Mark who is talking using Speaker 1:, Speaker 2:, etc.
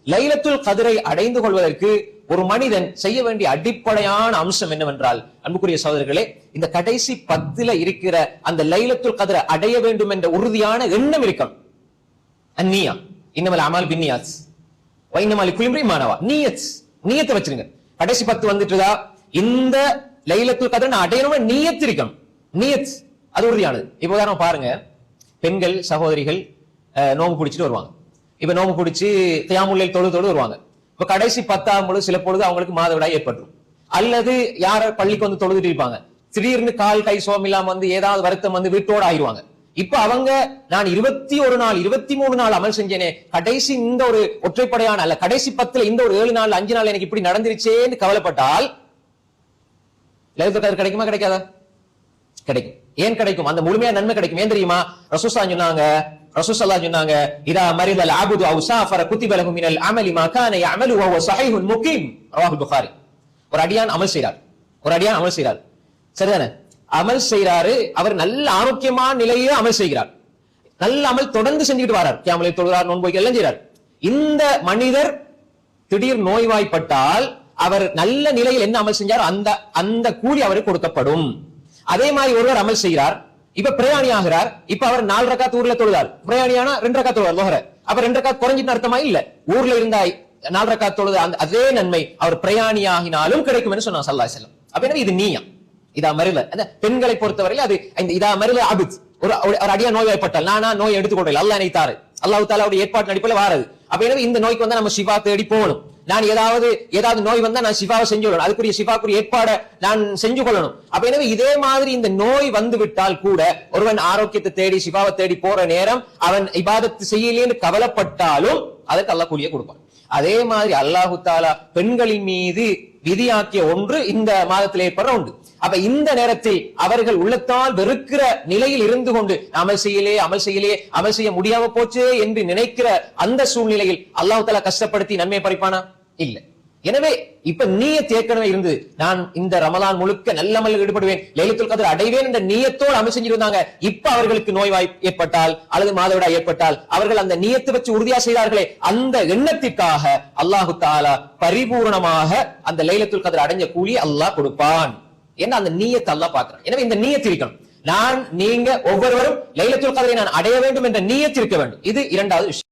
Speaker 1: லைலத்துல் கத்ரை அடைந்து கொள்வதற்கு ஒரு மனிதன் செய்ய வேண்டிய அடிப்படையான அம்சம் என்னவென்றால், அன்புக்குரிய சகோதரர்களே, இந்த கடைசி 10 இருக்கிற அந்த லைலத்துல் கத்ரை அடைய வேண்டும் என்ற உறுதியான எண்ணம் இருக்கும். அந்நியா இன்னமல் அமால் பின்னியாத் வைன்னமல் லிகுல்லி மானவா, நியத்தை வச்சிருங்க. கடைசி 10 வந்துட்டுதா, இந்த லைலத்துல் கத்ரை நான் அடையணும் நியத் இருக்கும். நியத் அது உறுதியானது. இப்போ உதாரணம் பாருங்க, பெண்கள் சகோதரிகள் நோம்பு பிடிச்சிட்டு வருவாங்க. இப்ப நோம்பு பிடிச்சு கியாமுல் லைல் தொழுது வருவாங்க. இப்ப கடைசி 10ஆம் பொழுது சில பொழுது அவங்களுக்கு மாதவிடாய் ஏற்பட்டுரும். அல்லது யார பள்ளிக்கு வந்து தொழுதுட்டு இருப்பாங்க, திடீர்னு கால் கை சோம் இல்லாம வந்து ஏதாவது வருத்தம் வந்து வீட்டோட ஆயிடுவாங்க. இப்ப அவங்க நான் 21 நாள் 23 நாள் அமல் செஞ்சேனே, கடைசி இந்த ஒரு ஒற்றைப்படையான அல்ல கடைசி 10ல இந்த ஒரு 7 நாள் 5 நாள் எனக்கு இப்படி நடந்துருச்சேன்னு கவலைப்பட்டால் லைலத்துல் கத்ர் கிடைக்குமா கிடைக்காதா? கிடைக்கும். ஏன் கிடைக்கும்? அந்த முழுமையான நன்மை கிடைக்கும். ஏன் தெரியுமா? ரசூலுல்லாஹ் சொன்னாங்க, இதா மரிதல் அப்து அவ் ஸாஃபர குதிப லஹு மினல் அமலி மா கான யஅமலு வ ஹுவ ஸஹீஹுன் முகீம். ரவாஹுல் புகாரி. ஒரு அடியான் அமல் செய்றார், சரிதானே? அமல் செய்றாரு, அவர் நல்ல ஆரோக்கியமான நிலையிலே அமல் செய்கிறார், நல்ல அமல் தொடர்ந்து செஞ்சுட்டு வரார், கியாமுல் லைல் தொழுகிறார், நோன்பு வைக்கிறார், எல்லாம் செய்றார். இந்த மனிதர் திடீர் நோய்வாய்ப்பட்டால் அவர் நல்ல நிலையில் என்ன அமல் செஞ்சாரோ அந்த கூலி அவருக்கு கொடுக்கப்படும். அதே மாதிரி ஒருவர் அமல் செய்கிறார், இப்ப பிரயாணி ஆகிறார், இப்ப அவர் 4 ரக்காத் ஊர்ல தொழுதார், பிரயாணியானா 2 ரக்காத் தொழுவார் லோஹர, அப்ப 2 ரக்காத் குறைஞ்சிட்டு அர்த்தமா? இல்ல, ஊர்ல இருந்தா 4 ரக்காத் தொழுது அதே நன்மை அவர் பிரயாணியாகினாலும் கிடைக்கும் என்று சொன்னார் ஸல்லல்லாஹு அலைஹி வஸல்லம். அப்ப என்ன இது நியா, இதா மரில. அந்த பெண்களை பொறுத்தவரையில் அது இதா மரில அபித். ஒரு அடியா நோய்வாய்ப்பட்டால் நானா நோய் எடுத்துக்கொள்றேன், அல்லாஹ் என்னை தாரு, அல்லாஹ் தஆலாவுடைய ஏற்பாட்டு அடிப்படையில் வாரது. அப்ப எனவே இந்த நோய்க்கு வந்தா நம்ம ஷிஃபா தேடி போகணும். நான் ஏதாவது நோய் வந்தா நான் ஷிஃபாவை செஞ்சு கொள்ளணும், அதுக்குரிய ஷிஃபாக்குரிய ஏற்பாடை நான் செஞ்சு கொள்ளணும். அப்ப எனவே இதே மாதிரி இந்த நோய் வந்து விட்டால் கூட ஒருவன் ஆரோக்கியத்தை தேடி ஷிஃபாவை தேடி போற நேரம் அவன் இபாதத்து செய்யலேன்னு கவலைப்பட்டாலும் அதற்கு அல்லாஹ் கூலியை கொடுப்பான். அதே மாதிரி அல்லாஹு தஆலா பெண்களின் மீது விதியாக்கிய ஒன்று இந்த மாதத்தில் ஏற்படுற உண்டு. அப்ப இந்த நேரத்தில் அவர்கள் உள்ளத்தால் வெறுக்கிற நிலையில் இருந்து கொண்டு அமல் செய்ய முடியாம போச்சு என்று நினைக்கிற அந்த சூழ்நிலையில் அல்லாஹ் தஆலா கஷ்டப்படுத்தி நன்மை பறிப்பானா? இல்ல. எனவே இப்ப நியத் ஏற்கனவே இருந்து நான் இந்த ரமலான் முழுக்க நல்ல அமலில் ஈடுபடுவேன், லைலத்துல் கத்ர் அடைவேன் என்ற நியத்தோடு அமல் செஞ்சிருந்தாங்க. இப்ப அவர்களுக்கு நோய்வாய் ஏற்பட்டால் அல்லது மாதவிடாய் ஏற்பட்டால் அவர்கள் அந்த நியத்தை வச்சு உறுதியா செய்தார்களே, அந்த எண்ணத்திற்காக அல்லாஹு தஆலா பரிபூர்ணமாக அந்த லைலத்துல் கத்ர் அடைஞ்ச கூலி அல்லாஹ் கொடுப்பான். ஏன்னா அந்த நியத்தை அல்லாஹ் பார்க்கிறான். எனவே இந்த நியத் இருக்கணும். நீங்க ஒவ்வொருவரும் லைலத்துல் கத்ரை நான் அடைய வேண்டும் என்ற நியத் இருக்க வேண்டும். இது இரண்டாவது விஷயம்.